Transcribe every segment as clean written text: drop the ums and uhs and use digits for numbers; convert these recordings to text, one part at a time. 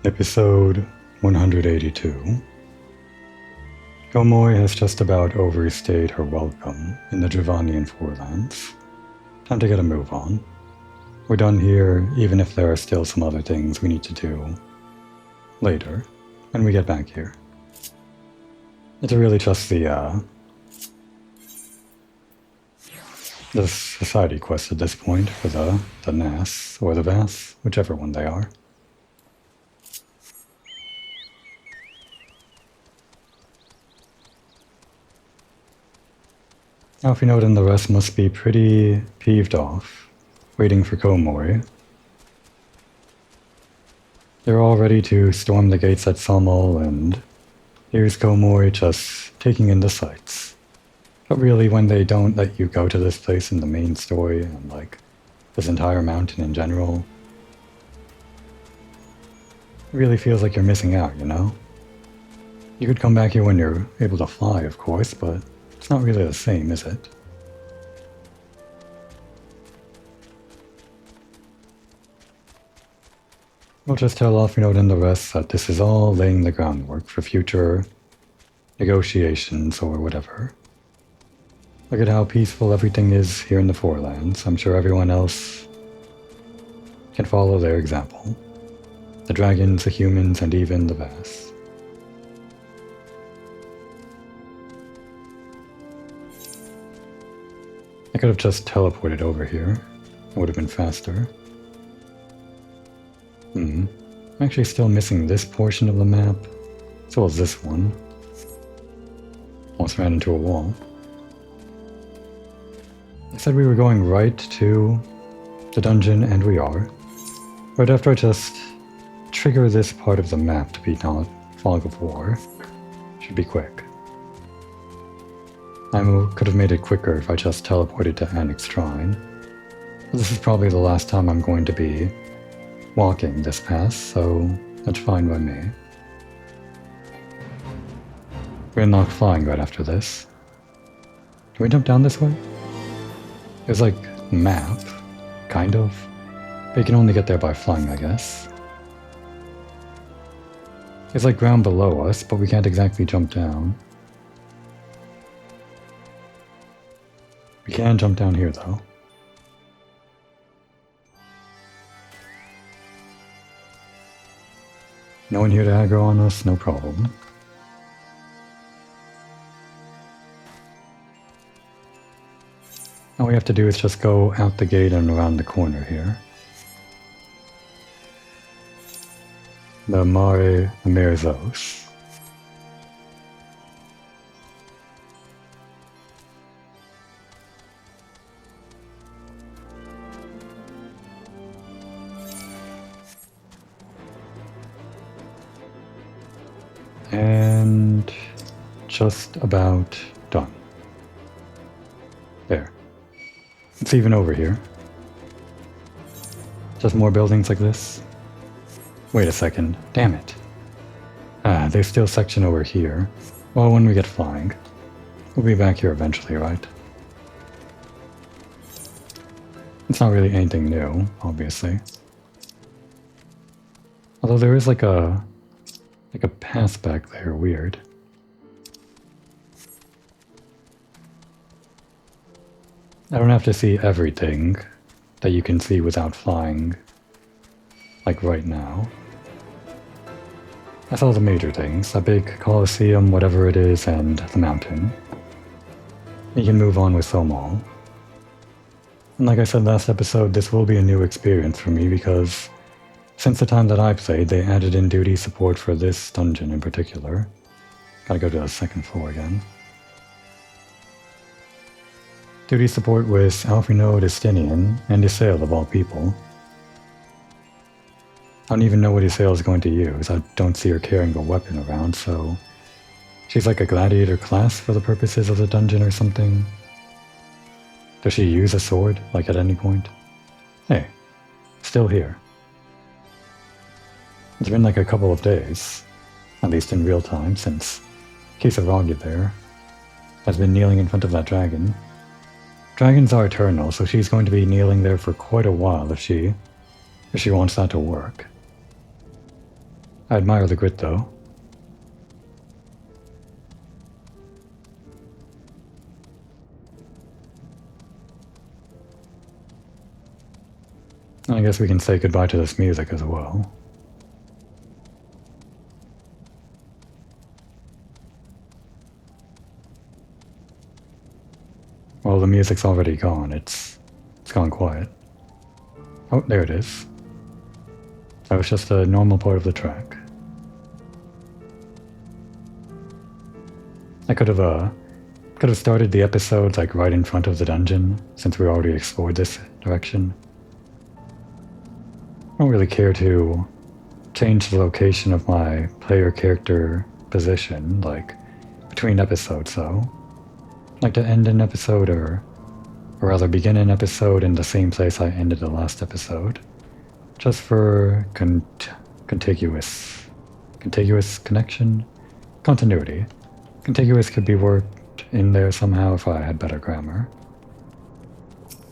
Episode 182. Komori has just about overstayed her welcome in the Dravanian Forelands. Time to get a move on. We're done here, even if there are still some other things we need to do later, when we get back here. It's really just the society quest at this point for the NAS, or the VAS, whichever one they are. Alphinaud and the rest must be pretty peeved off, waiting for Komori. They're all ready to storm the gates at Summel, and here's Komori just taking in the sights. But really, when they don't let you go to this place in the main story, and like, this entire mountain in general, it really feels like you're missing out, you know? You could come back here when you're able to fly, of course, but it's not really the same, is it? We'll just tell Alphinaud and the rest that this is all laying the groundwork for future negotiations or whatever. Look at how peaceful everything is here in the Forelands. I'm sure everyone else can follow their example. The dragons, the humans, and even the VAS. I could have just teleported over here. It would have been faster. I'm actually still missing this portion of the map, as well as this one. Almost ran into a wall. I said we were going right to the dungeon, and we are. Right after I just trigger this part of the map to be not Fog of War. Should be quick. I could have made it quicker if I just teleported to Enix Shrine. But this is probably the last time I'm going to be walking this path, so that's fine by me. We're gonna knock flying right after this. Can we jump down this way? There's like a map, kind of. But you can only get there by flying, I guess. There's like ground below us, but we can't exactly jump down. We can jump down here, though. No one here to aggro on us, no problem. All we have to do is just go out the gate and around the corner here. The Mare Merzos. And just about done. There. It's even over here. Just more buildings like this. Wait a second. Damn it. There's still a section over here. Well, when we get flying. We'll be back here eventually, right? It's not really anything new, obviously. Although there is like a path back there, weird. I don't have to see everything that you can see without flying, like right now. I saw the major things, a big coliseum, whatever it is, and the mountain. You can move on with Somal. And like I said last episode, this will be a new experience for me because since the time that I played, they added in duty support for this dungeon in particular. Gotta go to the second floor again. Duty support with Alphinaud, Estinian, and Isael of all people. I don't even know what Isael is going to use. I don't see her carrying a weapon around, so she's like a gladiator class for the purposes of the dungeon or something. Does she use a sword, like at any point? Hey, still here. It's been like a couple of days, at least in real time, since Kisaragi there has been kneeling in front of that dragon. Dragons are eternal, so she's going to be kneeling there for quite a while if she wants that to work. I admire the grit though. I guess we can say goodbye to this music as well. Well, the music's already gone. It's gone quiet. Oh, there it is. That was just a normal part of the track. I could have started the episode like right in front of the dungeon, since we already explored this direction. I don't really care to change the location of my player character position, like, between episodes though. Like to end an episode or rather begin an episode in the same place I ended the last episode. Just for contiguous connection? Continuity. Contiguous could be worked in there somehow if I had better grammar.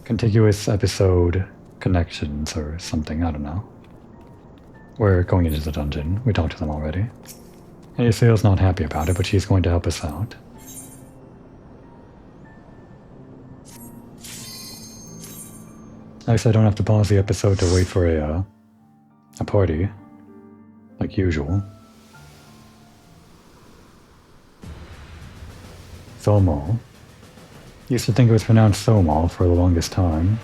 Contiguous episode connections or something, I don't know. We're going into the dungeon. We talked to them already. And Yusao's not happy about it, but she's going to help us out. At least I don't have to pause the episode to wait for a party, like usual. Somal. Used to think it was pronounced Somal for the longest time.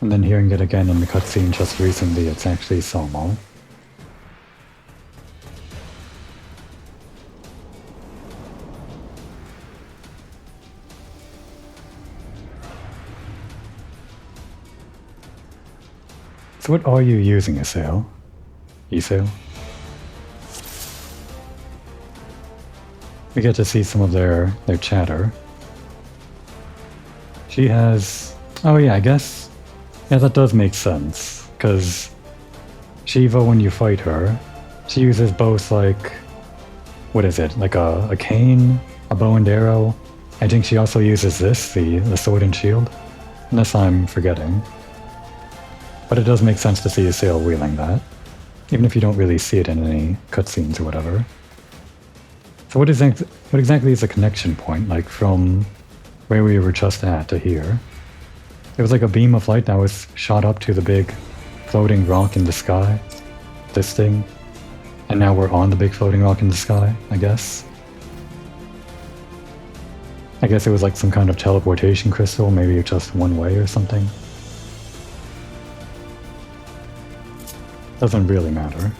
And then hearing it again in the cutscene just recently, it's actually Somal. So what are you using, Isao? We get to see some of their chatter. She has... Oh yeah, I guess... Yeah, that does make sense. Because Shiva, when you fight her, she uses both, like... What is it? Like a cane? A bow and arrow? I think she also uses this, the sword and shield. Unless I'm forgetting. But it does make sense to see Isao wielding that. Even if you don't really see it in any cutscenes or whatever. So what exactly is the connection point, like from where we were just at to here? It was like a beam of light that was shot up to the big floating rock in the sky. This thing. And now we're on the big floating rock in the sky, I guess. I guess it was like some kind of teleportation crystal, maybe just one way or something. Doesn't really matter.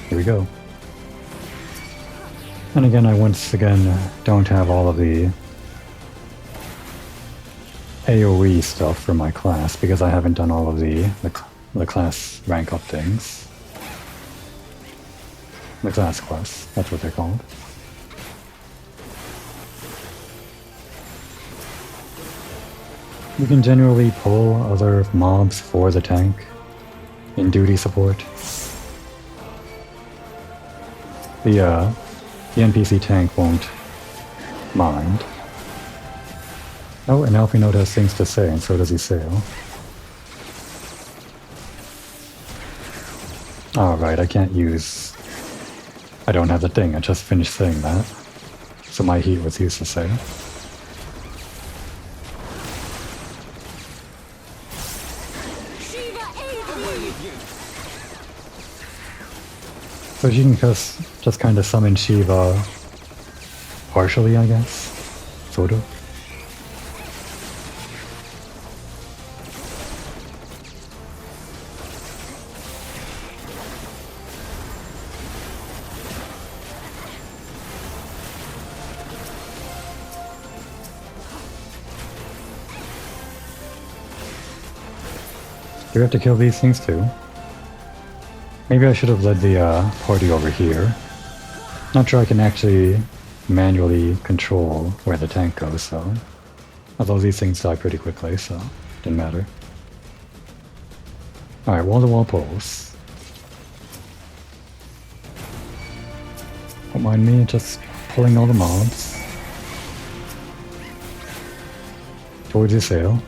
Here we go. And again, I once again don't have all of the AoE stuff for my class because I haven't done all of the class rank up things. The class quests, that's what they're called. You can generally pull other mobs for the tank in duty support. The NPC tank won't mind. Oh, and Alphinaud has things to say, and so does Isao. Alright, I can't use... I don't have the thing, I just finished saying that. So my heat was useless there. So she can just kind of summon Shiva partially, I guess. Sort of. Do we have to kill these things too? Maybe I should have led the party over here. Not sure I can actually manually control where the tank goes, so... Although these things die pretty quickly, so didn't matter. Alright, wall-to-wall pulls. Don't mind me, just pulling all the mobs. Towards your sail.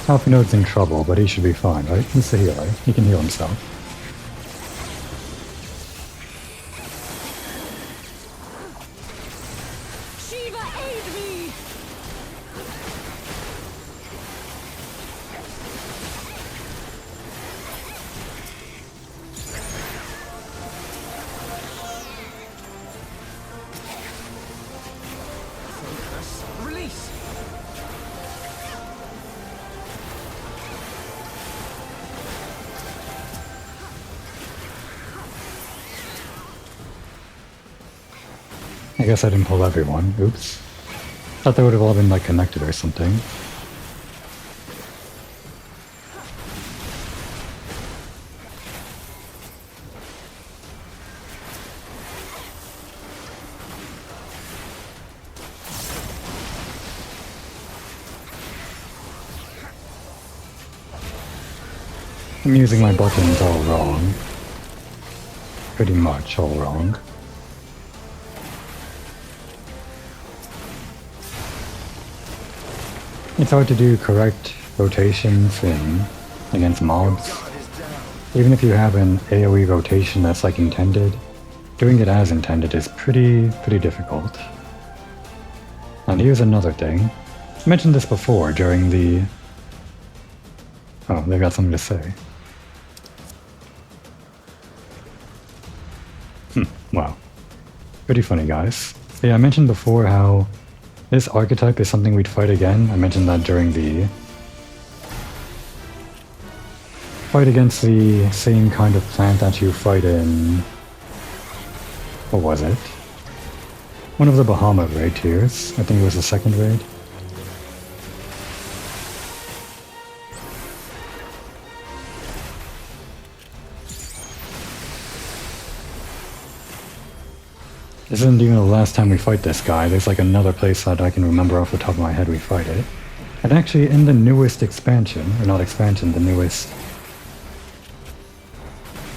Alphinode's in trouble, but he should be fine, right? He's the healer. He can heal himself. Shiva, aid me! Release! I guess I didn't pull everyone. Oops. Thought they would have all been like connected or something. I'm using my buttons all wrong. Pretty much all wrong. It's hard to do correct rotations against mobs. Even if you have an AoE rotation that's like intended, doing it as intended is pretty difficult. And here's another thing. I mentioned this before during the... Oh, they got something to say. Wow. Pretty funny, guys. Yeah, I mentioned before how this archetype is something we'd fight again. I mentioned that during the fight against the same kind of plant that you fight in... What was it? One of the Bahamut raid tiers. I think it was the second raid. This isn't even the last time we fight this guy. There's like another place that I can remember off the top of my head we fight it. And actually in the newest expansion, or not expansion, the newest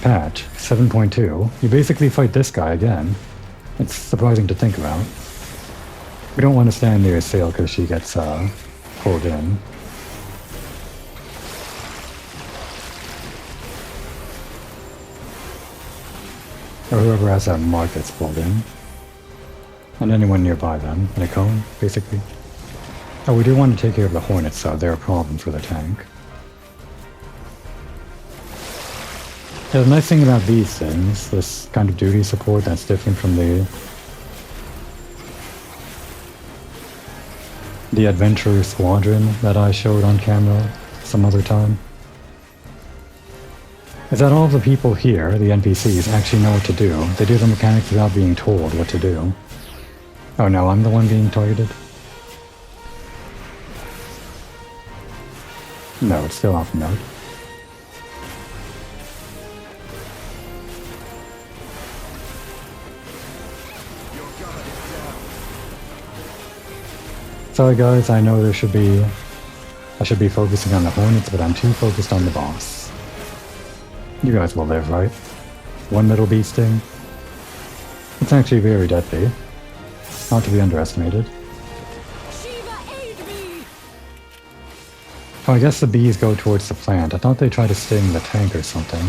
patch, 7.2, you basically fight this guy again. It's surprising to think about. We don't want to stand near Sail because she gets pulled in. Or whoever has that mark gets pulled in. And anyone nearby them, in a cone, basically. Oh, we do want to take care of the hornets, though. They're a problem for the tank. Yeah, the nice thing about these things, this kind of duty support that's different from the adventure squadron that I showed on camera some other time, is that all the people here, the NPCs, actually know what to do. They do the mechanics without being told what to do. Oh no, I'm the one being targeted? No, it's still off note. Sorry guys, I know I should be focusing on the hornets, but I'm too focused on the boss. You guys will live, right? One middle bee sting. It's actually very deadly. Not to be underestimated. Shiva, aid me! Oh, I guess the bees go towards the plant. I thought they tried to sting the tank or something.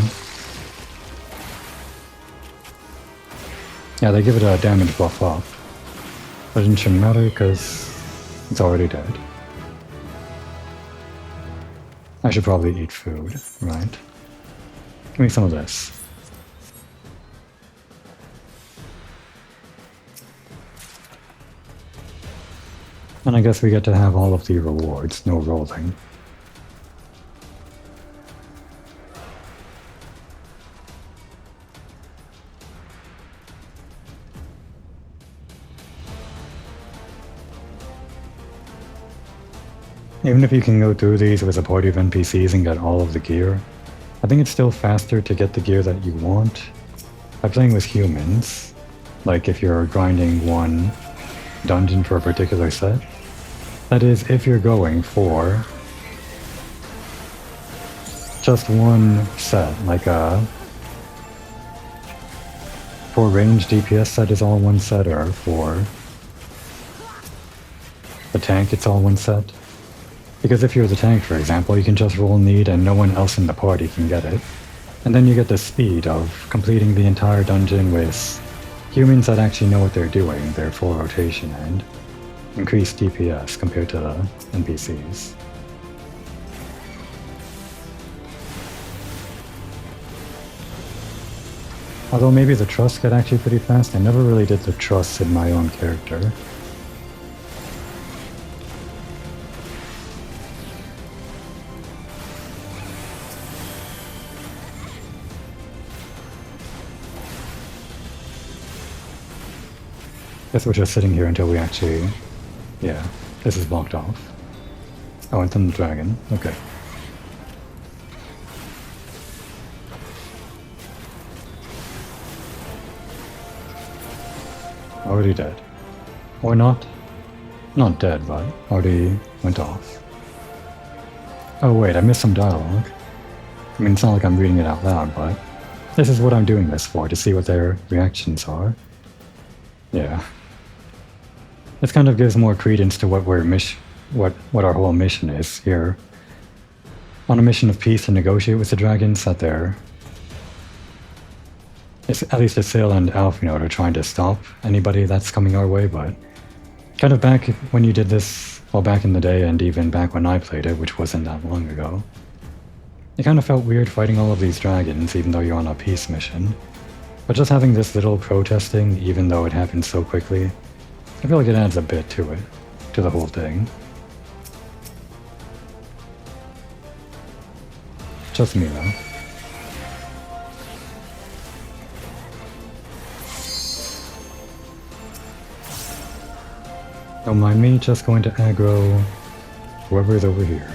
Yeah, they give it a damage buff up. But it shouldn't matter because it's already dead. I should probably eat food, right? Give me some of this. And I guess we get to have all of the rewards, no rolling. Even if you can go through these with a party of NPCs and get all of the gear, I think it's still faster to get the gear that you want by playing with humans. Like if you're grinding one dungeon for a particular set. That is, if you're going for just one set, like for ranged DPS set is all one set, or for the tank it's all one set. Because if you're the tank, for example, you can just roll need and no one else in the party can get it. And then you get the speed of completing the entire dungeon with humans that actually know what they're doing, their full rotation, and increased DPS compared to the NPCs. Although maybe the trusts get actually pretty fast, I never really did the trusts in my own character. Guess we're just sitting here until we actually... Yeah, this is blocked off. Oh, and then the dragon. Okay. Already dead. Or not. Not dead, but already went off. Oh wait, I missed some dialogue. I mean, it's not like I'm reading it out loud, but this is what I'm doing this for, to see what their reactions are. Yeah. This kind of gives more credence to what we're what our whole mission is here. On a mission of peace to negotiate with the dragons that they're... at least Asil and Alf, are trying to stop anybody that's coming our way, but kind of back when you did this, well, back in the day and even back when I played it, which wasn't that long ago, it kind of felt weird fighting all of these dragons even though you're on a peace mission. But just having this little protesting, even though it happened so quickly, I feel like it adds a bit to it, to the whole thing. Just me though. Don't mind me, just going to aggro whoever's over here.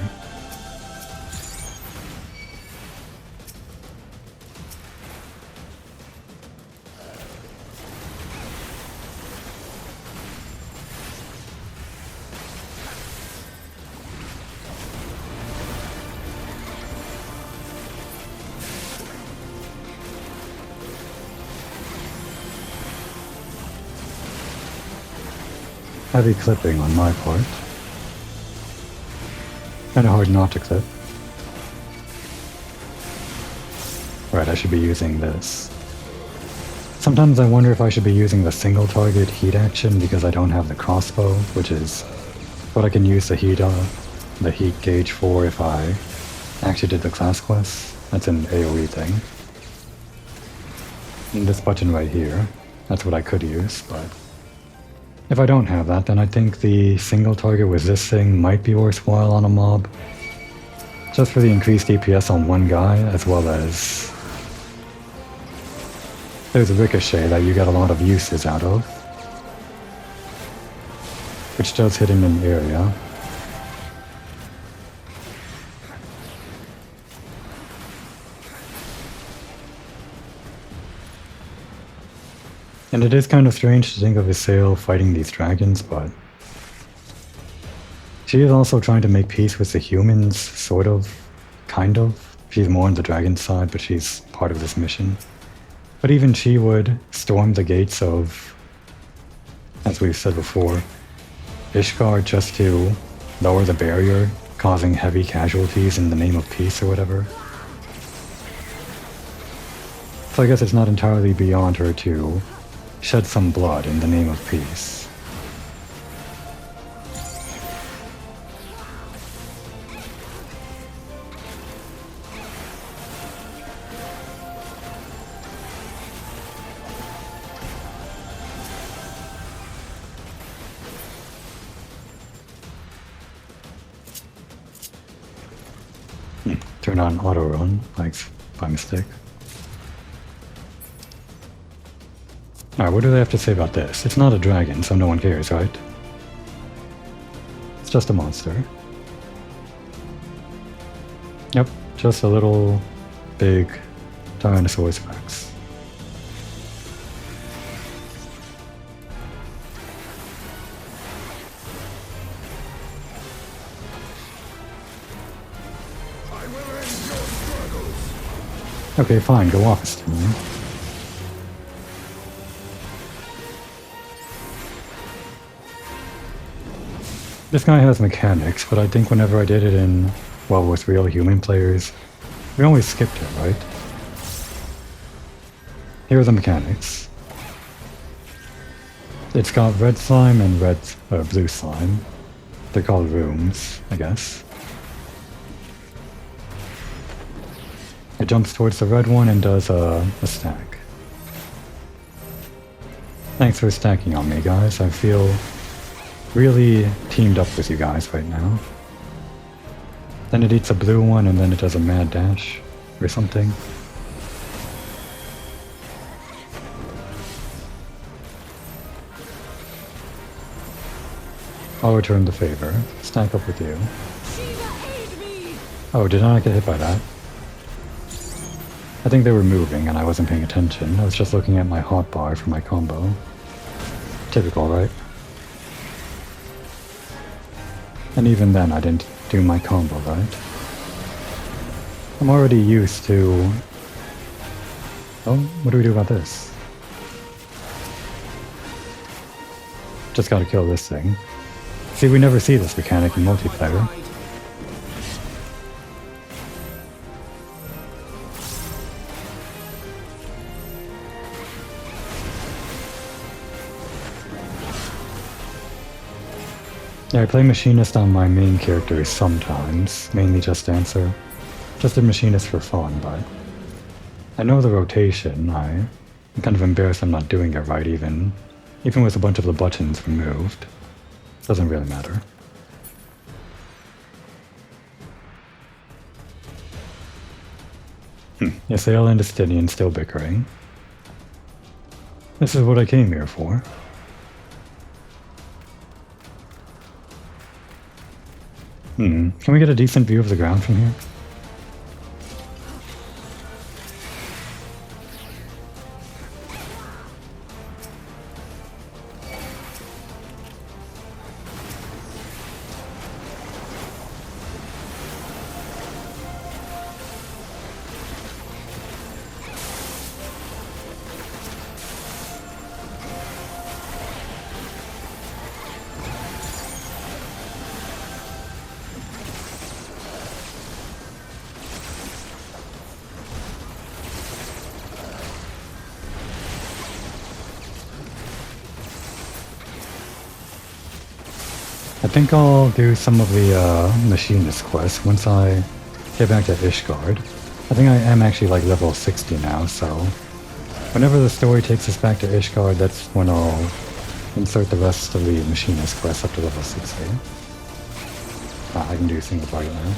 Heavy clipping on my part. Kinda hard not to clip. Right, I should be using this. Sometimes I wonder if I should be using the single target heat action because I don't have the crossbow, which is what I can use the heat gauge for if I actually did the class quest. That's an AoE thing. And this button right here, that's what I could use, but if I don't have that, then I think the single target with this thing might be worthwhile on a mob. Just for the increased DPS on one guy, as well as there's a ricochet that you get a lot of uses out of, which does hit in an area. And it is kind of strange to think of Asil fighting these dragons, but she is also trying to make peace with the humans, sort of, kind of. She's more on the dragon side, but she's part of this mission. But even she would storm the gates of, as we've said before, Ishgard just to lower the barrier, causing heavy casualties in the name of peace or whatever. So I guess it's not entirely beyond her to shed some blood in the name of peace. Turn on auto run, like by mistake. Alright, what do they have to say about this? It's not a dragon, so no one cares, right? It's just a monster. Yep, just a little big Tyrannosaurus Rex. Okay, fine, go off, Stimmy. This guy has mechanics, but I think whenever I did it in, well, with real human players, we always skipped it, right? Here are the mechanics. It's got red slime and blue slime. They're called rooms, I guess. It jumps towards the red one and does a stack. Thanks for stacking on me, guys. I feel really teamed up with you guys right now. Then it eats a blue one and then it does a mad dash or something. I'll return the favor. Stack up with you. Oh, did I not get hit by that? I think they were moving and I wasn't paying attention. I was just looking at my hotbar for my combo. Typical, right? And even then I didn't do my combo right. I'm already used to... Oh, what do we do about this? Just gotta kill this thing. See, we never see this mechanic in multiplayer. Yeah, I play Machinist on my main characters sometimes, mainly just Dancer. Just a Machinist for fun, but... I know the rotation, I'm kind of embarrassed I'm not doing it right even with a bunch of the buttons removed. Doesn't really matter. Ysael and Estinian still bickering. This is what I came here for. Can we get a decent view of the ground from here? I think I'll do some of the Machinist quests once I get back to Ishgard. I think I am actually like level 60 now, so whenever the story takes us back to Ishgard, that's when I'll insert the rest of the Machinist quests up to level 60. I can do single target now.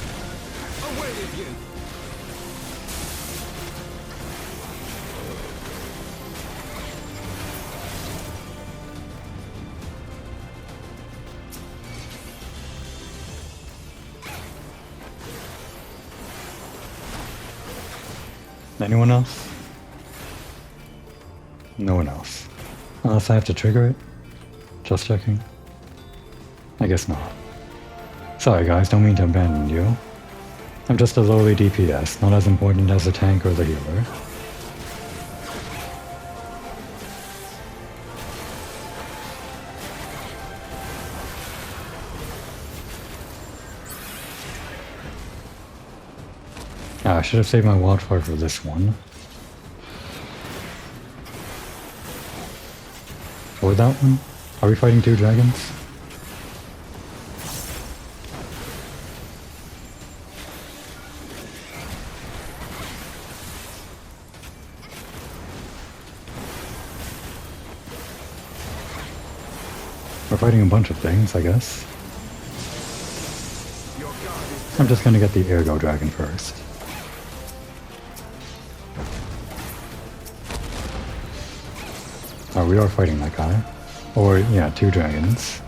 Anyone else? No one else. Unless I have to trigger it? Just checking. I guess not. Sorry guys, don't mean to abandon you. I'm just a lowly DPS, not as important as the tank or the healer. I should have saved my wildfire for this one. Or that one? Are we fighting two dragons? We're fighting a bunch of things, I guess. I'm just gonna get the Ergo Dragon first. Oh, we are fighting that guy. Or, yeah, two dragons.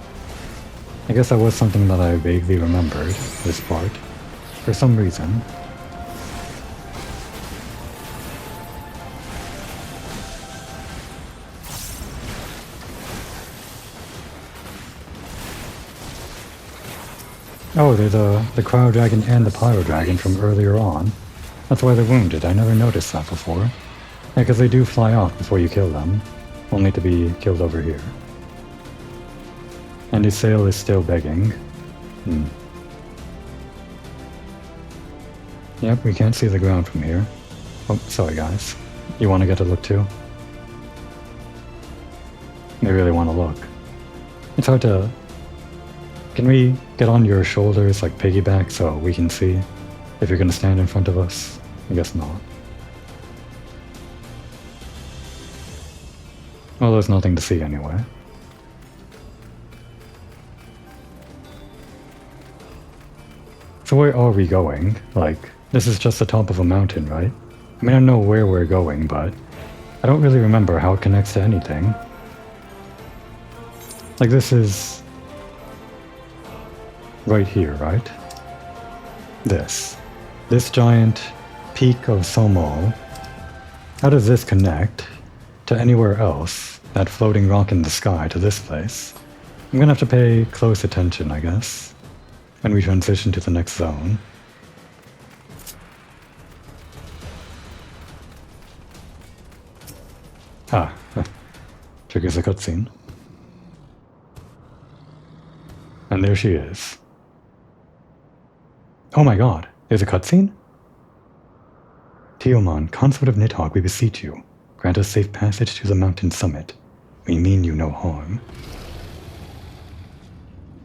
I guess that was something that I vaguely remembered, this part, for some reason. Oh, they're the Cryo Dragon and the Pyro Dragon from earlier on. That's why they're wounded. I never noticed that before. Yeah, because they do fly off before you kill them, only to be killed over here. And Ysael is still begging. Hmm. Yep, we can't see the ground from here. Oh, sorry guys. You want to get a look too? I really want to look. It's hard to... Can we get on your shoulders like piggyback so we can see if you're going to stand in front of us? I guess not. Well, there's nothing to see anyway. So where are we going? Like, this is just the top of a mountain, right? I mean, I know where we're going, but I don't really remember how it connects to anything. Like, this is right here, right? This giant peak of Somol. How does this connect to anywhere else? That floating rock in the sky to this place? I'm gonna have to pay close attention, I guess, when we transition to the next zone. Ah, triggers a cutscene. And there she is. Oh my god, there's a cutscene? Teomon, consort of Nidhogg, we beseech you. Grant us safe passage to the mountain summit. We mean you no harm.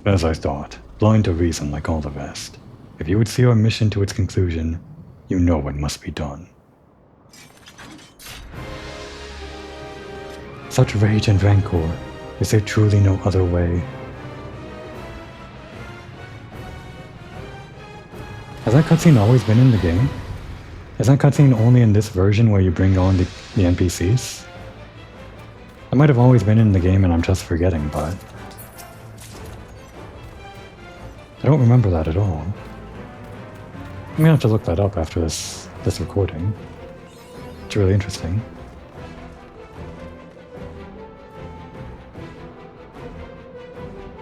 As I thought, blind to reason like all the rest. If you would see our mission to its conclusion, you know what must be done. Such rage and rancor, is there truly no other way? Has that cutscene always been in the game? Is that cutscene only in this version where you bring on the NPCs? It might have always been in the game and I'm just forgetting, but... I don't remember that at all. I'm gonna have to look that up after this recording. It's really interesting.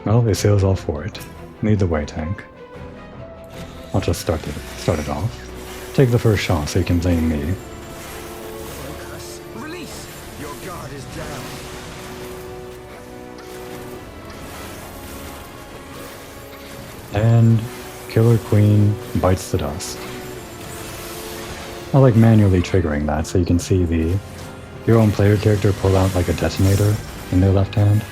Well, it sails all for it. Lead the way, tank. I'll just start it off. Take the first shot so you can blame me. Focus. Release. Your guard is down. And Killer Queen bites the dust. I like manually triggering that so you can see your own player character pull out like a detonator in their left hand.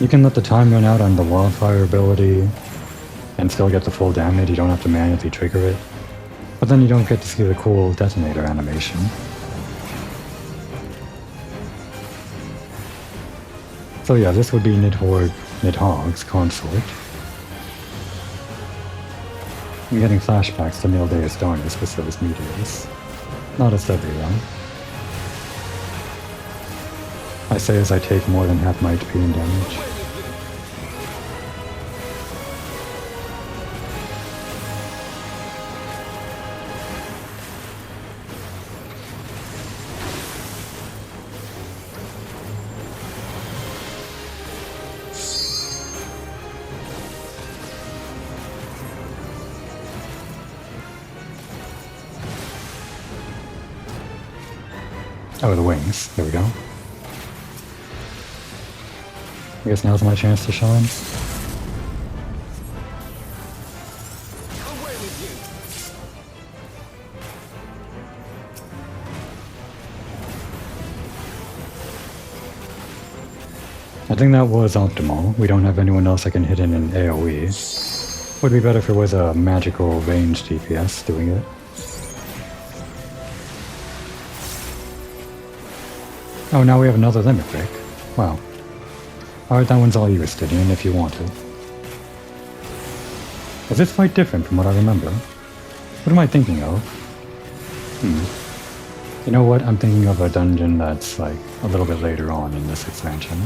You can let the time run out on the wildfire ability and still get the full damage. You don't have to manually trigger it. But then you don't get to see the cool detonator animation. So yeah, this would be Nidhogg's consort. I'm getting flashbacks to Nildeus Darnus with those meteors. Not a steady though. I say as I take more than half my HP in damage. Oh, the wings. There we go. I guess now's my chance to shine. Away with you. I think that was optimal. We don't have anyone else I can hit in an AoE. Would be better if it was a magical ranged DPS doing it. Oh, now we have another limit break. Wow. Alright, that one's all yours, Stidian, if you want to. Is this fight different from what I remember? What am I thinking of? You know what? I'm thinking of a dungeon that's, like, a little bit later on in this expansion.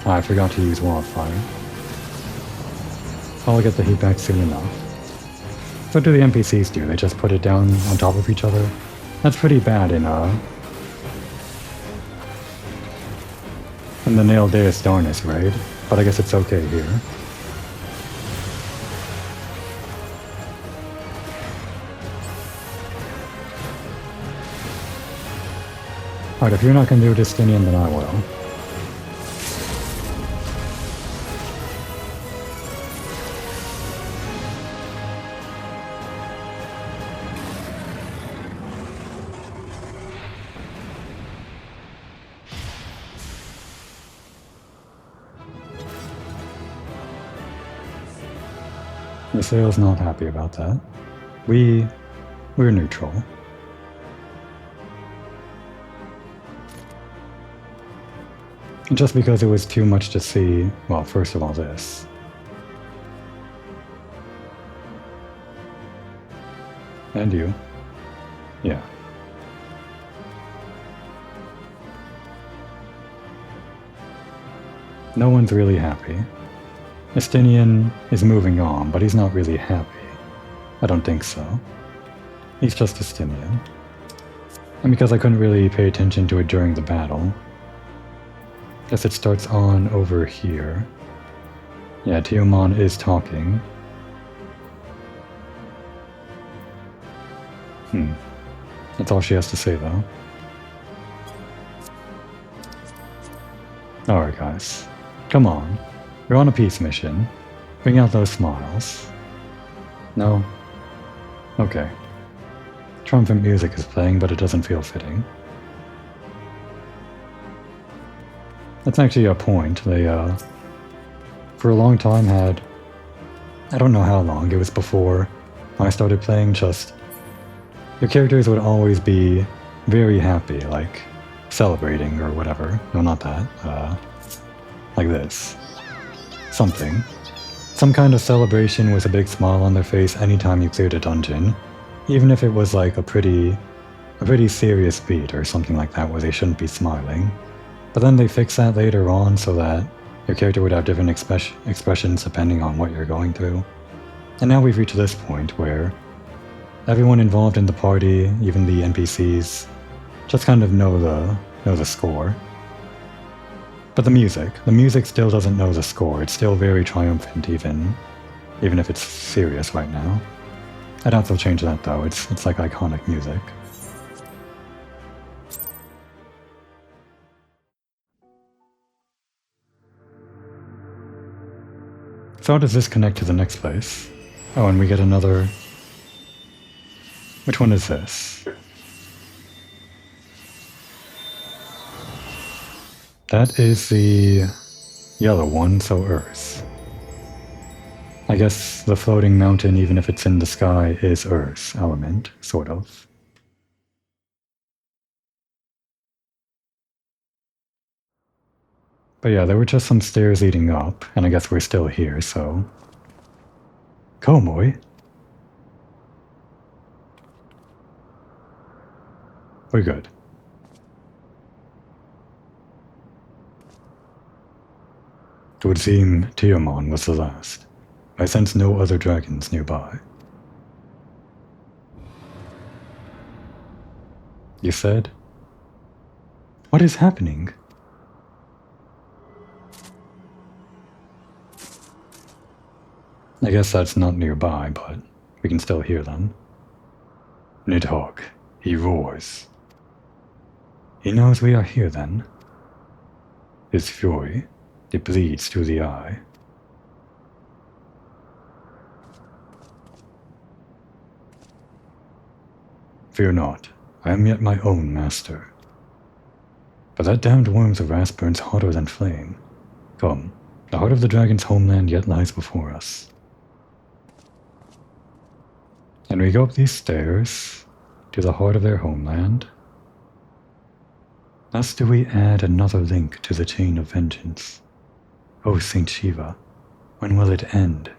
Oh, I forgot to use wildfire. I'll get the heat back soon enough. What do the NPCs do? They just put it down on top of each other? That's pretty bad in the Nildeus Darnus raid, but I guess it's okay here. Alright, if you're not gonna do Destinian, then I will. Ysael's not happy about that. We're neutral. Just because it was too much to see, well, first of all this. And you. Yeah. No one's really happy. Estinian is moving on, but he's not really happy. I don't think so. He's just Estinian. And because I couldn't really pay attention to it during the battle, guess it starts on over here. Yeah, Tiamat is talking. That's all she has to say, though. Alright, guys. Come on. We're on a peace mission. Bring out those smiles. No? Okay. Triumphant music is playing, but it doesn't feel fitting. That's actually a point. They, for a long time had... I don't know how long, it was before I started playing, just... Your characters would always be very happy, like, celebrating or whatever. No, not that. Like this. Something. Some kind of celebration with a big smile on their face anytime you cleared a dungeon. Even if it was like a pretty serious beat or something like that where they shouldn't be smiling. But then they fix that later on so that your character would have different expressions depending on what you're going through. And now we've reached this point where everyone involved in the party, even the NPCs, just kind of know the score. But the music still doesn't know the score. It's still very triumphant, even if it's serious right now. I doubt they'll change that though. It's like iconic music. So how does this connect to the next place? Oh, and we get another... Which one is this? That is the yellow one, so Earth. I guess the floating mountain, even if it's in the sky, is Earth element, sort of. But yeah, there were just some stairs leading up, and I guess we're still here, so... Komoi? We're good. It would seem Tiamat was the last. I sense no other dragons nearby. You said? What is happening? I guess that's not nearby, but we can still hear them. Nidhogg, he roars. He knows we are here then. His fury, it bleeds through the eye. Fear not, I am yet my own master. But that damned worm's wrath burns hotter than flame. Come, the heart of the dragon's homeland yet lies before us. And we go up these stairs to the heart of their homeland. Thus do we add another link to the chain of vengeance. O Saint Shiva, when will it end?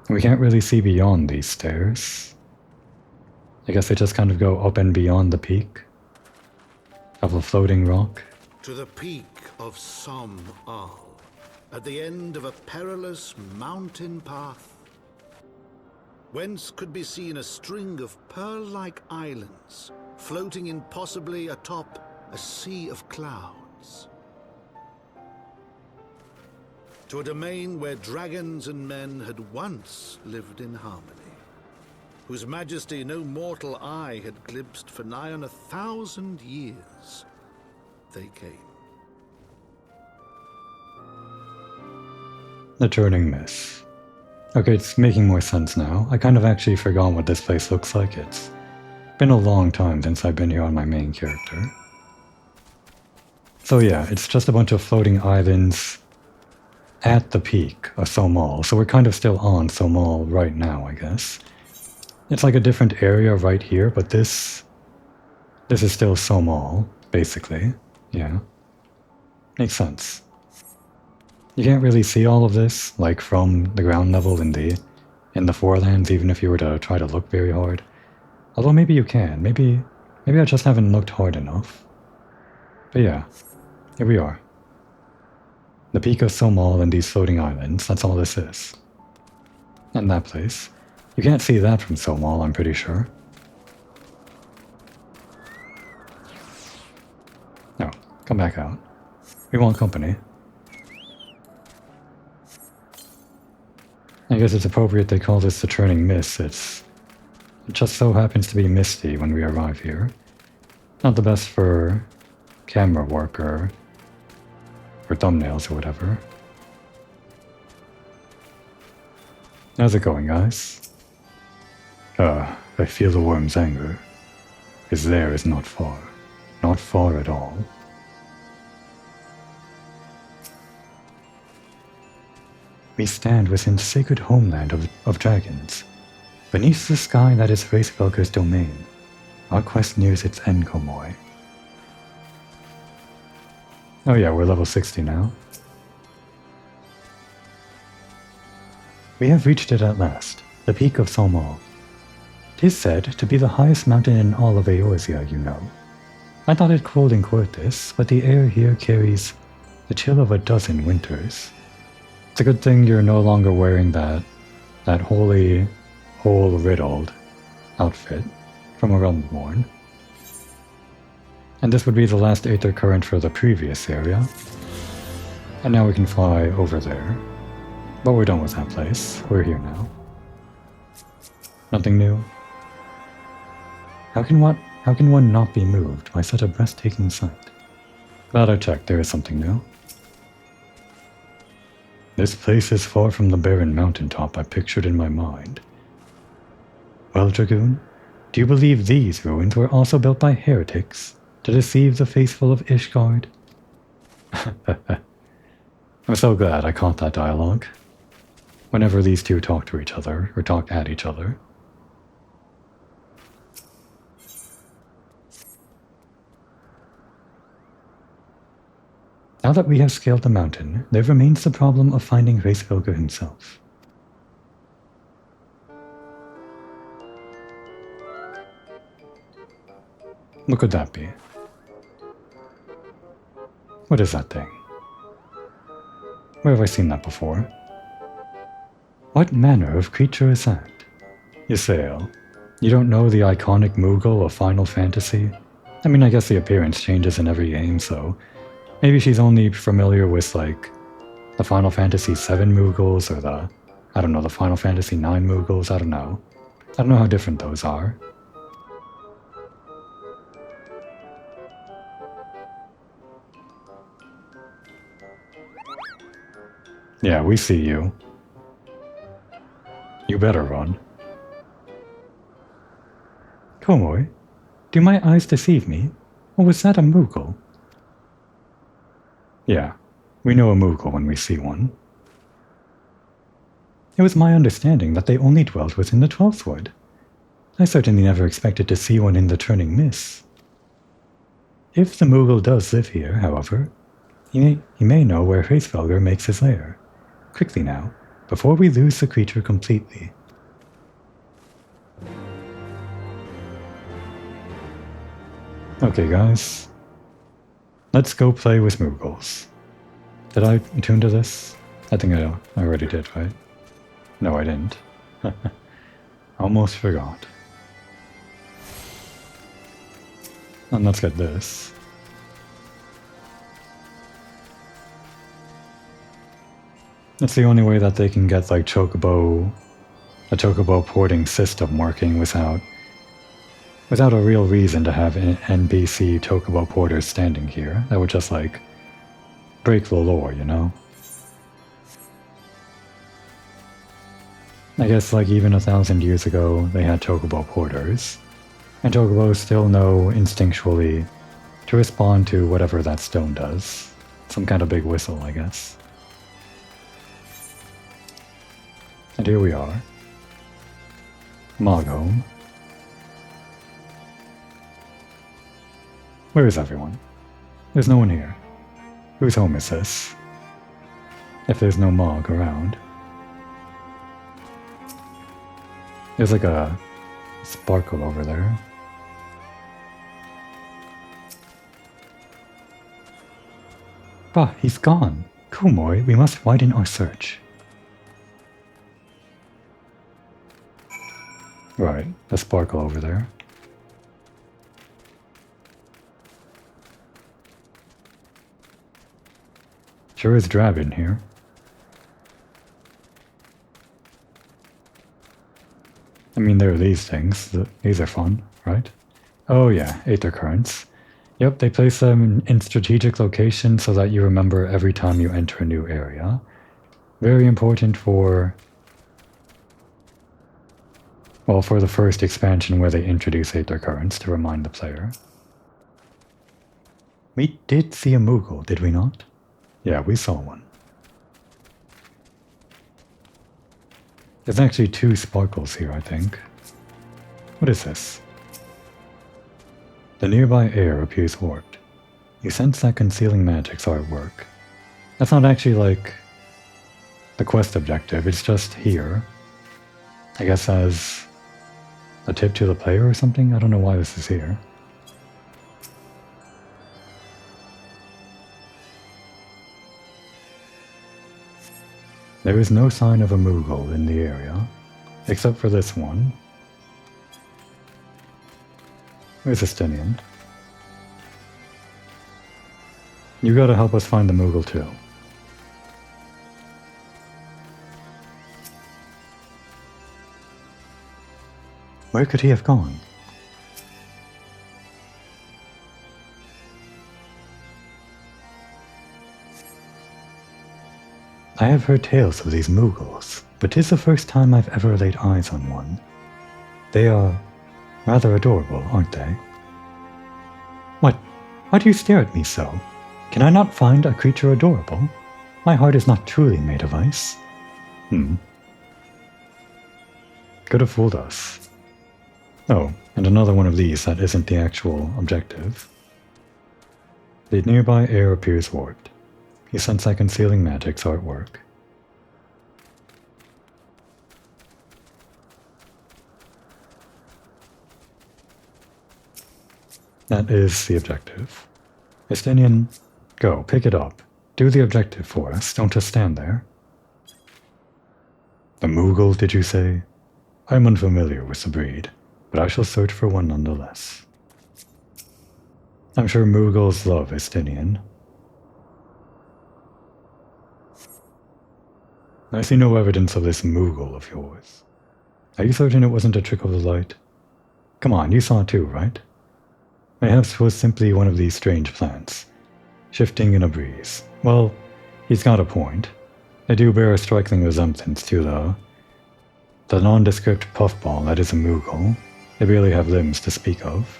We can't really see beyond these stairs. I guess they just kind of go up and beyond the peak of a floating rock. To the peak of Som Al, at the end of a perilous mountain path, whence could be seen a string of pearl-like islands floating impossibly atop a sea of clouds. To a domain where dragons and men had once lived in harmony, whose majesty no mortal eye had glimpsed for nigh on 1,000 years, they came. The Turning Mist. Okay, it's making more sense now. I kind of actually forgot what this place looks like. It's been a long time since I've been here on my main character. So yeah, it's just a bunch of floating islands at the peak of Somal, so we're kind of still on Somal right now, I guess. It's like a different area right here, but this is still Somal, basically. Yeah. Makes sense. You can't really see all of this, like from the ground level in the forelands, even if you were to try to look very hard. Although maybe you can. Maybe I just haven't looked hard enough. But yeah, here we are. The peak of Somal and these floating islands, that's all this is. And that place. You can't see that from Somal, I'm pretty sure. No, come back out. We want company. I guess it's appropriate they call this the Churning Mist. It just so happens to be misty when we arrive here. Not the best for camera work or for thumbnails or whatever. How's it going, guys? I feel the worm's anger. His lair is not far. Not far at all. We stand within the sacred homeland of dragons, beneath the sky that is Hraesvelgur's domain. Our quest nears its end, Komoy. Oh yeah, we're level 60 now. We have reached it at last, the peak of Somal. 'Tis said to be the highest mountain in all of Eorzea, you know. I thought it cold in Quartus, but the air here carries the chill of a dozen winters. It's a good thing you're no longer wearing that holy, hole-riddled outfit from a Realmborn. And this would be the last Aether Current for the previous area. And now we can fly over there. But we're done with that place. We're here now. Nothing new. How can one not be moved by such a breathtaking sight? Glad I checked, there is something new. This place is far from the barren mountaintop I pictured in my mind. Well, Dragoon, do you believe these ruins were also built by heretics to deceive the faithful of Ishgard? I'm so glad I caught that dialogue. Whenever these two talk to each other, or talk at each other. Now that we have scaled the mountain, there remains the problem of finding Hraesvelgur himself. What could that be? What is that thing? Where have I seen that before? What manner of creature is that? Ysael, you don't know the iconic Moogle of Final Fantasy? I mean, I guess the appearance changes in every game, so maybe she's only familiar with, like, the Final Fantasy VII Moogles or the Final Fantasy IX Moogles, I don't know. I don't know how different those are. Yeah, we see you. You better run. Komoy, do my eyes deceive me? Or was that a Moogle? Yeah, we know a Moogle when we see one. It was my understanding that they only dwelt within the 12th Wood. I certainly never expected to see one in the Churning Mist. If the Moogle does live here, however, he may know where Hraesvelgur makes his lair. Quickly now, before we lose the creature completely. Okay, guys. Let's go play with Moogles. Did I attune to this? I think I already did, right? No, I didn't. Almost forgot. And let's get this. That's the only way that they can get, like, a chocobo porting system working without a real reason to have NBC chocobo porters standing here. That would just, like, break the lore, you know? I guess, like, even 1,000 years ago, they had chocobo porters. And chocobos still know instinctually to respond to whatever that stone does. Some kind of big whistle, I guess. And here we are. Mog home. Where is everyone? There's no one here. Whose home is this? If there's no Mog around. There's like a sparkle over there. Ah, he's gone. Kumoy, we must widen our search. Right, the sparkle over there. Sure is drab in here. I mean, there are these things. These are fun, right? Oh yeah, aether currents. Yep, they place them in strategic locations so that you remember every time you enter a new area. Very important for... well, for the first expansion where they introduce aether currents to remind the player. We did see a Moogle, did we not? Yeah, we saw one. There's actually 2 sparkles here, I think. What is this? The nearby air appears warped. You sense that concealing magics are at work. That's not actually like the quest objective, it's just here. I guess as a tip to the player or something? I don't know why this is here. There is no sign of a Moogle in the area, except for this one. Where's Estinian? You gotta help us find the Moogle too. Where could he have gone? I have heard tales of these Moogles, but 'tis the first time I've ever laid eyes on one. They are rather adorable, aren't they? What? Why do you stare at me so? Can I not find a creature adorable? My heart is not truly made of ice. Could have fooled us. Oh, and another one of these that isn't the actual objective. The nearby air appears warped. You sense that concealing magics are at work. That is the objective. Estinian, go, pick it up. Do the objective for us, don't just stand there. The Moogle, did you say? I'm unfamiliar with the breed, but I shall search for one nonetheless. I'm sure Moogles love Estinian. I see no evidence of this Moogle of yours. Are you certain it wasn't a trick of the light? Come on, you saw it too, right? Perhaps it was simply one of these strange plants, shifting in a breeze. Well, he's got a point. They do bear a striking resemblance to the nondescript puffball that is a Moogle. They barely have limbs to speak of.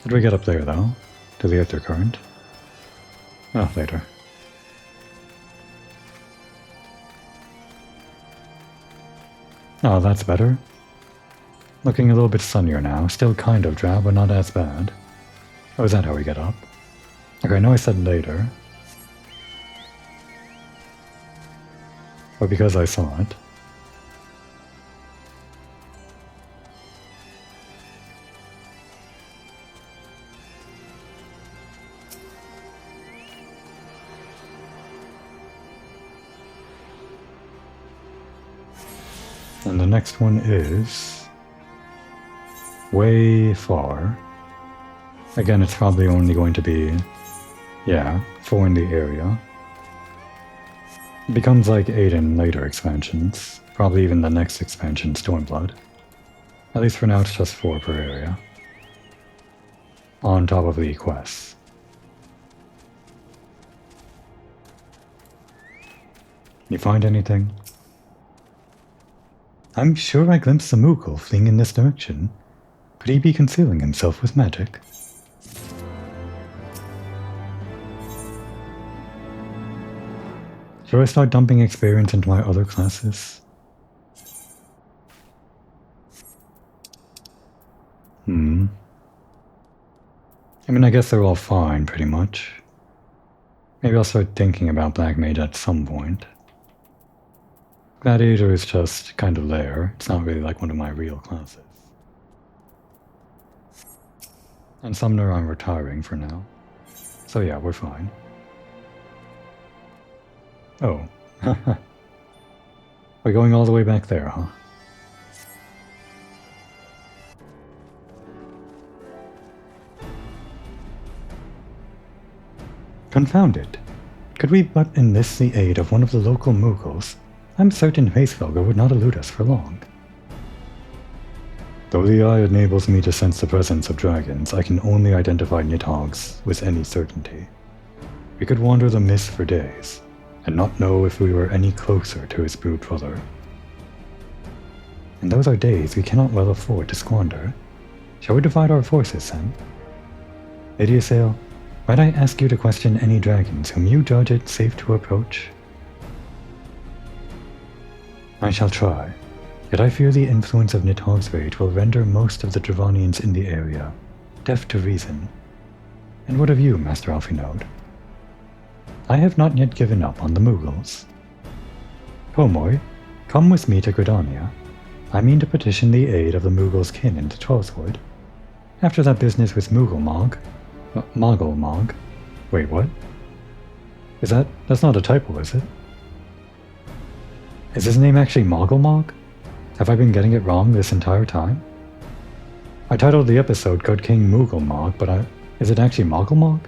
Did we get up there, though? To the aether current? Oh, later. Oh, that's better. Looking a little bit sunnier now. Still kind of drab, but not as bad. Oh, is that how we get up? Okay, I know I said later. But because I saw it. And the next one is way far. Again, it's probably only going to be, yeah, 4 in the area. It becomes like 8 in later expansions, probably even the next expansion, Stormblood. At least for now, it's just 4 per area. On top of the quests. You find anything? I'm sure I glimpsed a Moogle fleeing in this direction. Could he be concealing himself with magic? Should I start dumping experience into my other classes? I mean, I guess they're all fine, pretty much. Maybe I'll start thinking about Black Mage at some point. Gladiator is just kind of there. It's not really like one of my real classes. And Summoner I'm retiring for now. So yeah, we're fine. Oh. We're going all the way back there, huh? Confound it. Could we but enlist the aid of one of the local Mughals, I'm certain Hraesvelgr would not elude us for long. Though the eye enables me to sense the presence of dragons, I can only identify Nidhogg's with any certainty. We could wander the mist for days, and not know if we were any closer to his brood brother. And those are days we cannot well afford to squander. Shall we divide our forces, then? Lady Assail, might I ask you to question any dragons whom you judge it safe to approach? I shall try, yet I fear the influence of Nidhogg's rage will render most of the Dravanians in the area deaf to reason. And what of you, Master Alfinode? I have not yet given up on the Mughals. Pomoy, come with me to Gridania. I mean to petition the aid of the Mughals' kin into Trollswood. After that business with Mughal Mog. Wait, what? That's not a typo, is it? Is his name actually Mog? Have I been getting it wrong this entire time? I titled the episode God King Mog, but is it actually Mog?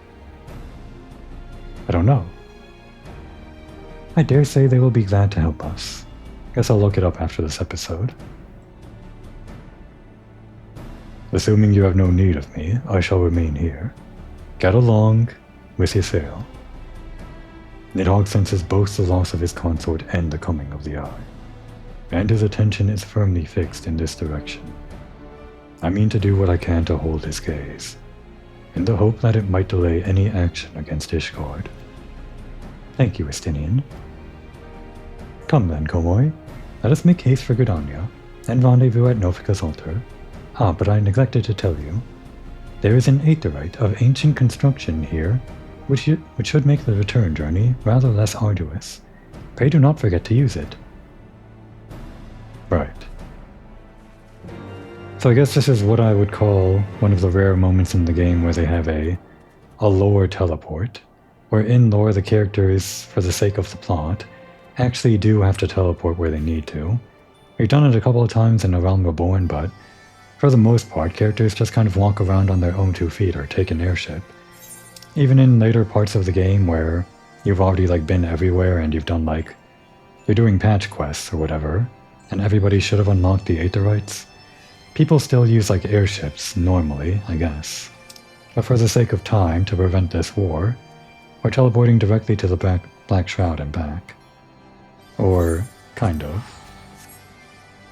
I don't know. I dare say they will be glad to help us. Guess I'll look it up after this episode. Assuming you have no need of me, I shall remain here. Get along with your sail. Nidhogg senses both the loss of his consort and the coming of the Eye, and his attention is firmly fixed in this direction. I mean to do what I can to hold his gaze, in the hope that it might delay any action against Ishgard. Thank you, Estinian. Come then, Komoy. Let us make haste for Gridania, and rendezvous at Nofika's altar. Ah, but I neglected to tell you. There is an aetherite of ancient construction here, which should make the return journey rather less arduous. Pray do not forget to use it. Right. So I guess this is what I would call one of the rare moments in the game where they have a lore teleport, where in lore the characters, for the sake of the plot, actually do have to teleport where they need to. We've done it a couple of times in A Realm Reborn, but for the most part, characters just kind of walk around on their own 2 feet or take an airship. Even in later parts of the game where you've already been everywhere and you've done you're doing patch quests or whatever, and everybody should have unlocked the aetherites, people still use airships normally, I guess. But for the sake of time, to prevent this war, we're teleporting directly to the Black Shroud and back. Or, kind of.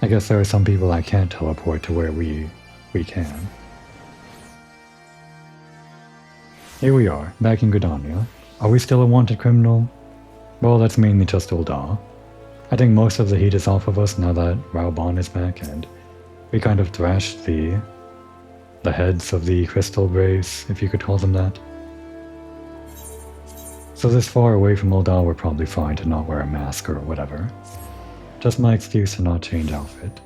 I guess there are some people that can't teleport to where we can. Here we are, back in Gridania. Are we still a wanted criminal? Well, that's mainly just Ul'dah. I think most of the heat is off of us now that Raoban is back, and we kind of thrashed the heads of the Crystal Braves, if you could call them that. So this far away from Ul'dah, we're probably fine to not wear a mask or whatever. Just my excuse to not change outfit.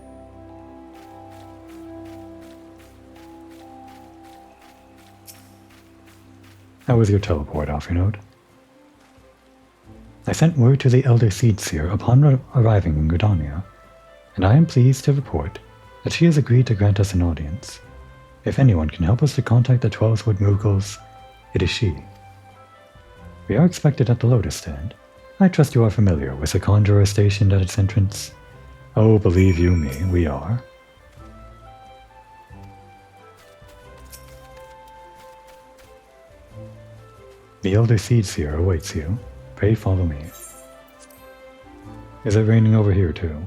How was your teleport, Alfinode? I sent word to the Elder Seedseer upon arriving in Gridania, and I am pleased to report that she has agreed to grant us an audience. If anyone can help us to contact the Trollswood Mughals, it is she. We are expected at the Lotus Stand. I trust you are familiar with the conjurer stationed at its entrance. Oh, believe you me, we are. The Elder Seedseer awaits you. Pray follow me. Is it raining over here too?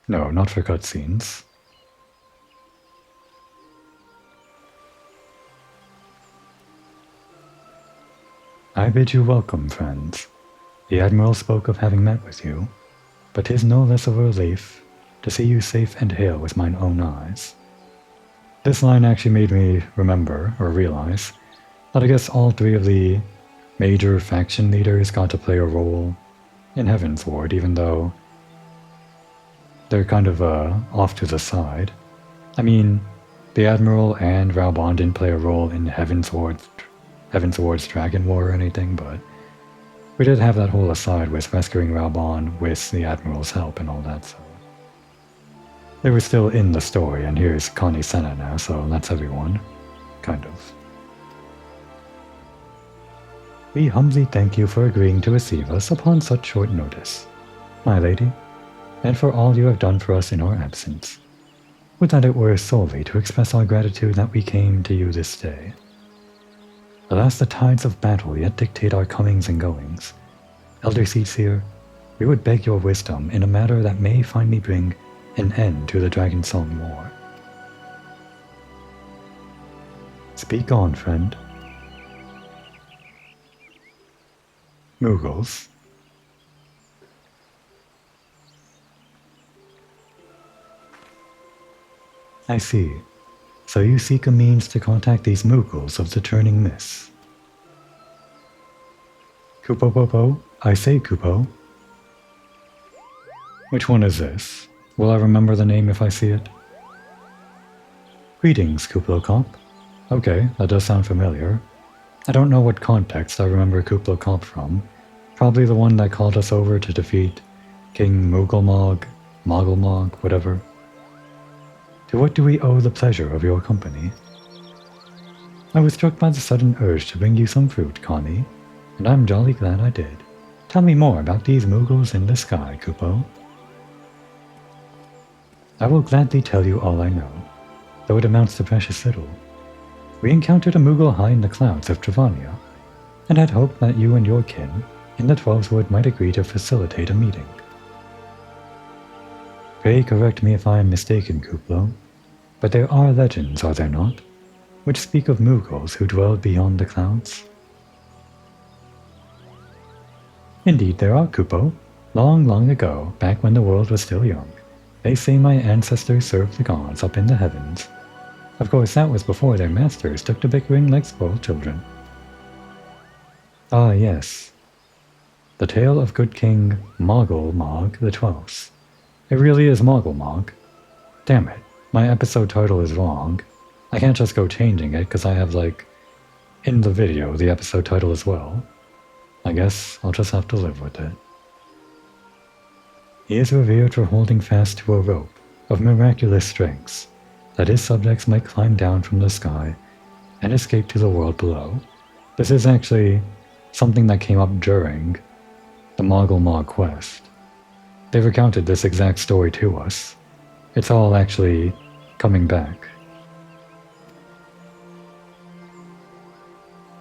No, not for cutscenes. I bid you welcome, friends. The Admiral spoke of having met with you, but 'tis no less of a relief to see you safe and hale with mine own eyes. This line actually made me remember, or realize, that I guess all three of the major faction leaders got to play a role in Heavensward, even though they're kind of off to the side. I mean, the Admiral and Raubon didn't play a role in Heavensward's Dragon War or anything, but we did have that whole aside with rescuing Raubon with the Admiral's help and all that, so they were still in the story, and here's Connie Senna now, so that's everyone. Kind of. We humbly thank you for agreeing to receive us upon such short notice, my lady, and for all you have done for us in our absence. Would that it were solely to express our gratitude that we came to you this day. Alas, the tides of battle yet dictate our comings and goings. Elder Seatseer, we would beg your wisdom in a matter that may finally bring an end to the Dragonsong War. Speak on, friend. Mughals. I see. So you seek a means to contact these Mughals of the Turning Mist. Kupo-popo? I say Kupo. Which one is this? Will I remember the name if I see it? Greetings, Kuplokop. Okay, that does sound familiar. I don't know what context I remember Kuplokop from. Probably the one that called us over to defeat King Mughal Moggle, whatever. To what do we owe the pleasure of your company? I was struck by the sudden urge to bring you some fruit, Connie, and I'm jolly glad I did. Tell me more about these Mughals in the sky, Kupo. I will gladly tell you all I know, though it amounts to precious little. We encountered a Mughal high in the clouds of Travania, and had hoped that you and your kin in the 12th Wood might agree to facilitate a meeting. Pray correct me if I am mistaken, Kuplo, but there are legends, are there not, which speak of Mughals who dwelled beyond the clouds? Indeed there are, Kupo. Long, long ago, back when the world was still young, they say my ancestors served the gods up in the heavens. Of course, that was before their masters took to bickering like spoiled children. Ah, yes. The tale of good King Moggle Mog the 12th. It really is Moggle Mog. Damn it, my episode title is wrong. I can't just go changing it because I have, in the video, the episode title as well. I guess I'll just have to live with it. He is revered for holding fast to a rope of miraculous strengths, that his subjects might climb down from the sky and escape to the world below. This is actually something that came up during the Moggle Mog quest. They recounted this exact story to us. It's all actually coming back.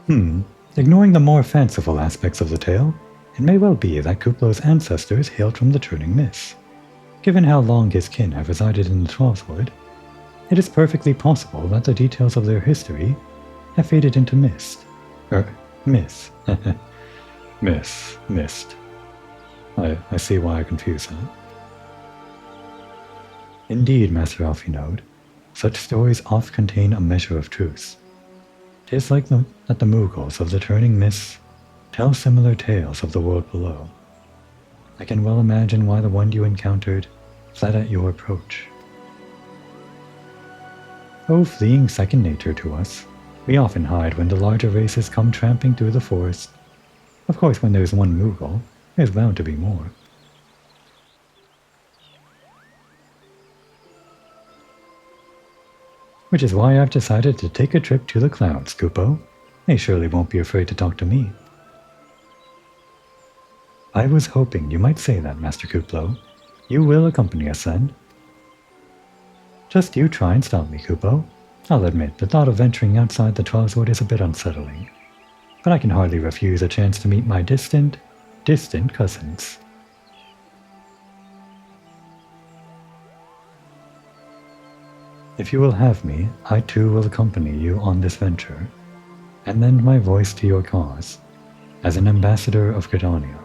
Ignoring the more fanciful aspects of the tale, it may well be that Kuplo's ancestors hailed from the Turning Mist. Given how long his kin have resided in the 12th Wood, it is perfectly possible that the details of their history have faded into mist. Mist. Mist. I see why I confuse that. Indeed, Master Alfinode, such stories oft contain a measure of truth. 'Tis like that the Mughals of the Turning Mist tell similar tales of the world below. I can well imagine why the one you encountered fled at your approach. Oh, fleeing second nature to us. We often hide when the larger races come tramping through the forest. Of course, when there's one Mughal, there's bound to be more. Which is why I've decided to take a trip to the clouds, Kupo. They surely won't be afraid to talk to me. I was hoping you might say that, Master Kuplo. You will accompany us then? Just you try and stop me, Kupo. I'll admit, the thought of venturing outside the 12th Wood is a bit unsettling. But I can hardly refuse a chance to meet my distant cousins. If you will have me, I too will accompany you on this venture, and lend my voice to your cause, as an ambassador of Gridania.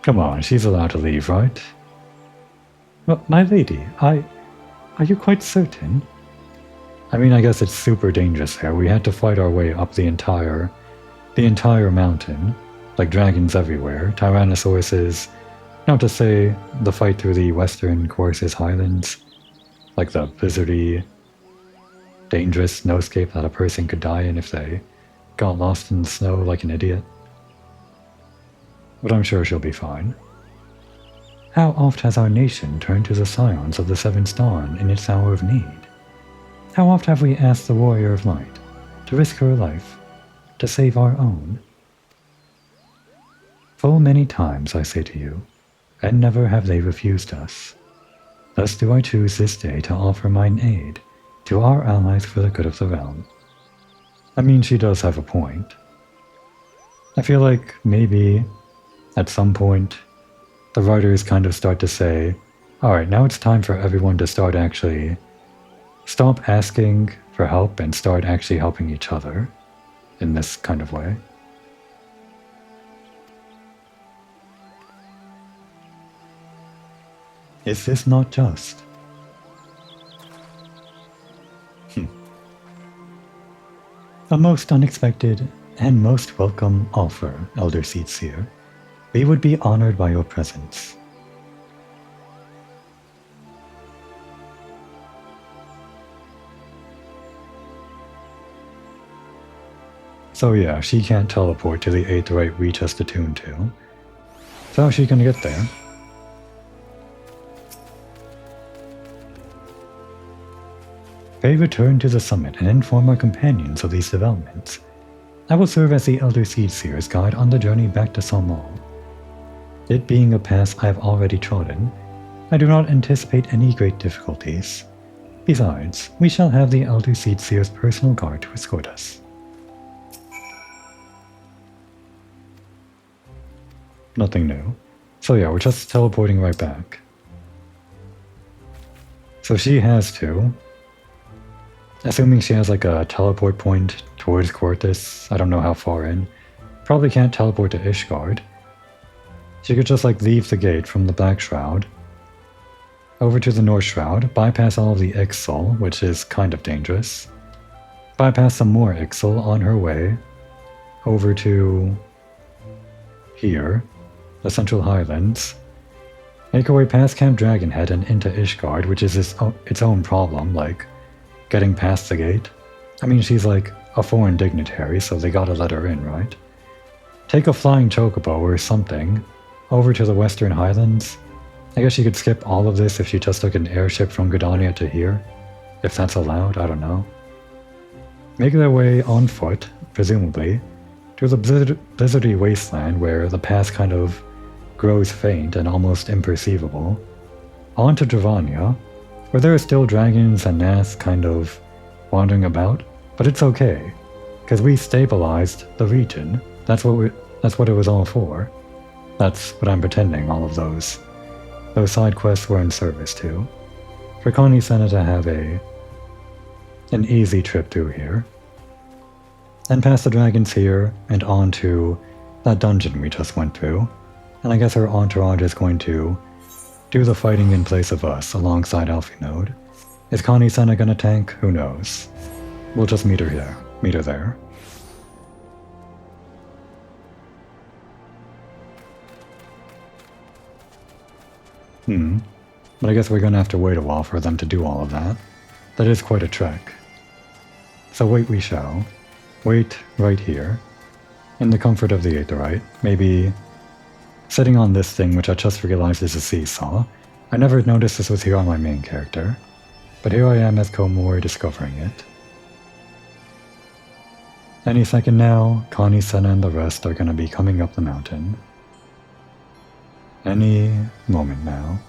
Come on, she's allowed to leave, right? Well, my lady, are you quite certain? I mean, I guess it's super dangerous here. We had to fight our way up the entire mountain, like dragons everywhere, tyrannosauruses, not to say the fight through the western Courses Highlands, like the blizzardy, dangerous snowscape that a person could die in if they got lost in the snow like an idiot. But I'm sure she'll be fine. How oft has our nation turned to the scions of the Seventh Dawn in its hour of need? How oft have we asked the Warrior of Light to risk her life to save our own? Full many times, I say to you, and never have they refused us. Thus do I choose this day to offer mine aid to our allies for the good of the realm. I mean, she does have a point. I feel like maybe at some point the writers kind of start to say, alright, now it's time for everyone to start asking for help and start actually helping each other in this kind of way. Is this not just? A most unexpected and most welcome offer, Elder Seedseer. We would be honored by your presence. So yeah, she can't teleport to the 8th right we just attuned to. So how's she gonna get there? They return to the summit and inform our companions of these developments. I will serve as the Elder Seedseer's guide on the journey back to Salmal. It being a path I have already trodden, I do not anticipate any great difficulties. Besides, we shall have the Elder Seedseer's personal guard to escort us. Nothing new. So yeah, we're just teleporting right back. So she has to. Assuming she has like a teleport point towards Quartus, I don't know how far in. Probably can't teleport to Ishgard. She could just like leave the gate from the Black Shroud, over to the North Shroud, bypass all of the Ixal, which is kind of dangerous, bypass some more Ixal on her way, over to here, the Central Highlands, make her way past Camp Dragonhead and into Ishgard, which is its own problem, like getting past the gate. I mean, she's like a foreign dignitary, so they gotta let her in, right? Take a flying chocobo or something over to the Western Highlands. I guess she could skip all of this if she just took an airship from Gridania to here. If that's allowed, I don't know. Make their way on foot, presumably, to the blizzardy wasteland where the path kind of grows faint and almost imperceivable, on to Dravania, where there are still dragons and Nath kind of wandering about, but it's okay, because we stabilized the region. That's what it was all for. That's what I'm pretending all of those side quests were in service to. For Connie Senna to have an easy trip through here. And past the dragons here, and on to that dungeon we just went through. And I guess her entourage is going to do the fighting in place of us alongside Alphinaud. Is Connie Senna gonna tank? Who knows? We'll just meet her here. Meet her there. But I guess we're gonna have to wait a while for them to do all of that. That is quite a trek. So wait we shall. Wait right here. In the comfort of the Aetherite. Maybe sitting on this thing, which I just realized is a seesaw. I never noticed this was here on my main character. But here I am as Komor discovering it. Any second now, Connie, Senna, and the rest are gonna be coming up the mountain. Any moment now.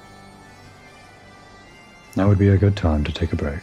That would be a good time to take a break.